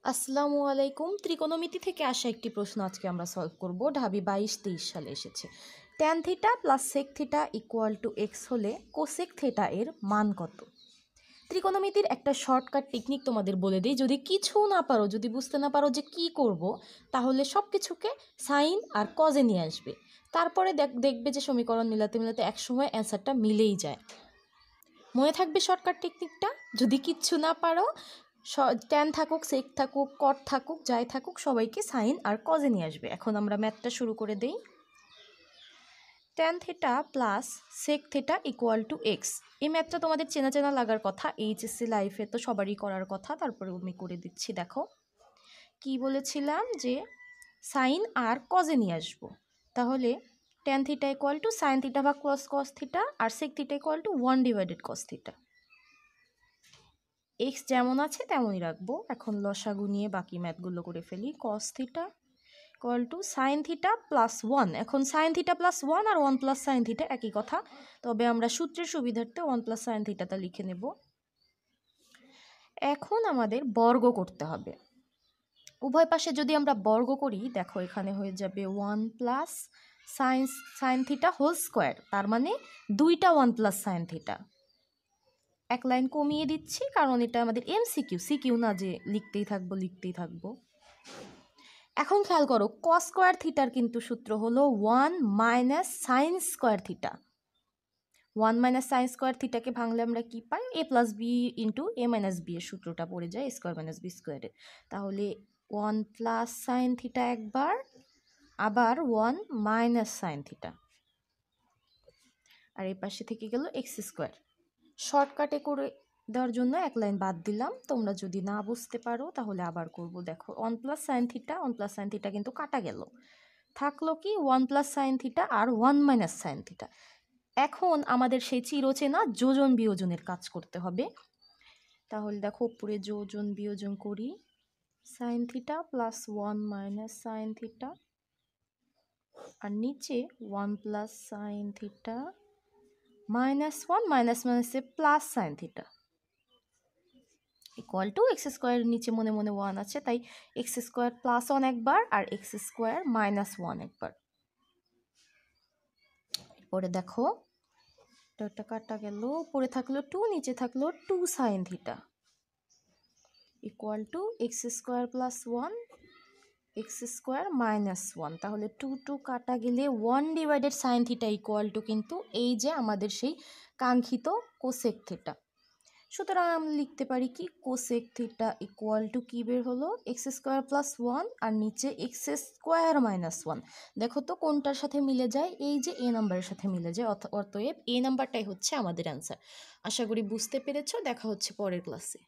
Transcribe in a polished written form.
আসসালামু আলাইকুম। ত্রিকোণমিতি থেকে আসা একটি প্রশ্ন আজকে আমরা সলভ করব। ঢাবি 22-23 সালে এসেছে। Tan theta plus sec theta equal to X হলে কোসেক থিটা এর মান কত? ত্রিকোণমিতির একটা শর্টকাট টেকনিক তোমাদের বলে দিই, যদি কিছু না পারো, যদি বুঝতে না পারো যে কি করব, তাহলে সব কিছুকে সাইন আর কজে নিয়ে আসবে। তারপরে দেখবে যে সমীকরণ মিলাতে মিলাতে একসময় অ্যান্সারটা মিলেই যায়। মনে থাকবে শর্টকাট টেকনিকটা। যদি কিচ্ছু না পারো, ট্যান থাকুক, সেক থাকুক, কট থাকুক, যাই থাকুক, সবাইকে সাইন আর কজে নিয়ে আসবে। এখন আমরা ম্যাথটা শুরু করে দেই। Tan theta plus sec theta equal to X. এই ম্যাথটা তোমাদের চেনা চেনা লাগার কথা, এইচএসসি লাইফে তো সবারই করার কথা। তারপরে আমি করে দিচ্ছি। দেখো কি বলেছিলাম, যে সাইন আর কজে নিয়ে আসবো। তাহলে tan theta equal to sine theta বা কস থিটা, আর sec theta equal to 1/cos theta. X যেমন আছে তেমনই রাখবো। এখন লসাগু নিয়ে বাকি ম্যাথগুলো করে ফেলি। Cos theta equal to sine theta plus 1। এখন সাইন থিটা প্লাস 1 আর 1 প্লাস সাইন থিটা একই কথা, তবে আমরা সূত্রের সুবিধার্থে 1 প্লাস সাইন থিটাটা লিখে নেব। এখন আমাদের বর্গ করতে হবে। উভয় পাশে যদি আমরা বর্গ করি, দেখো এখানে হয়ে যাবে 1 plus sine theta whole square, তার মানে দুইটা 1 প্লাস সাইন থিটা। এক লাইন কমিয়ে দিচ্ছি, কারণ এটা আমাদের সিকিউ না যে লিখতেই থাকবো। এখন খেয়াল করো, কস স্কোয়ার থিটার কিন্তু সূত্র হলো 1 minus sine square theta. 1 minus sine square থিটাকে ভাঙলে আমরা কি পাই? A plus B into A minus B এর সূত্রটা পড়ে যায় স্কোয়ার মাইনাস বি স্কোয়ারের। তাহলে 1 প্লাস সাইন থিটা একবার, আবার 1 মাইনাস সাইন থিটা, আর এই পাশে থেকে গেল এক্স স্কোয়ার। শর্টকাটে করে দেওয়ার জন্য এক লাইন বাদ দিলাম। তোমরা যদি না বুঝতে পারো তাহলে আবার করব। দেখো 1 প্লাস সাইন থিটা কিন্তু কাটা গেল, থাকলো কি 1 প্লাস সাইন থিটা আর 1 মাইনাস সাইন থিটা। এখন আমাদের সেই চিরচেনা যোজন বিয়োজনের কাজ করতে হবে। তাহলে দেখো উপরে যোজন বিয়োজন করি। Sine theta plus 1 minus sine theta, আর নিচে 1 plus sine theta minus 1 minus মাইনাসে plus sine theta equal to X square. নিচে মনে মনে 1 আছে, তাই এক্স স্কোয়ার প্লাস 1 একবার আর এক্স স্কোয়ার মাইনাস 1 একবার। এরপরে দেখো এটা কাটা গেল, উপরে থাকলো 2, নিচে থাকলো 2 sign theta equal to X square plus 1 x square minus 1। তাহলে 2 কাটা গেলে 1 সাইন থিটা ইকুয়াল টু কিন্তু এই যে আমাদের সেই কাঙ্ক্ষিত কোসেক থিটা। সুতরাং আমরা লিখতে পারি কি, কোসেক থিটা ইকুয়াল টু কি বের হলো? এক্স স্কোয়ার প্লাস 1 আর নিচে এক্স স্কোয়ার মাইনাস 1। দেখো তো কোনটার সাথে মিলে যায়? এই যে এ নাম্বারের সাথে মিলে যায়। অতএব এ নাম্বারটাই হচ্ছে আমাদের অ্যান্সার। আশা করি বুঝতে পেরেছো। দেখা হচ্ছে পরের ক্লাসে।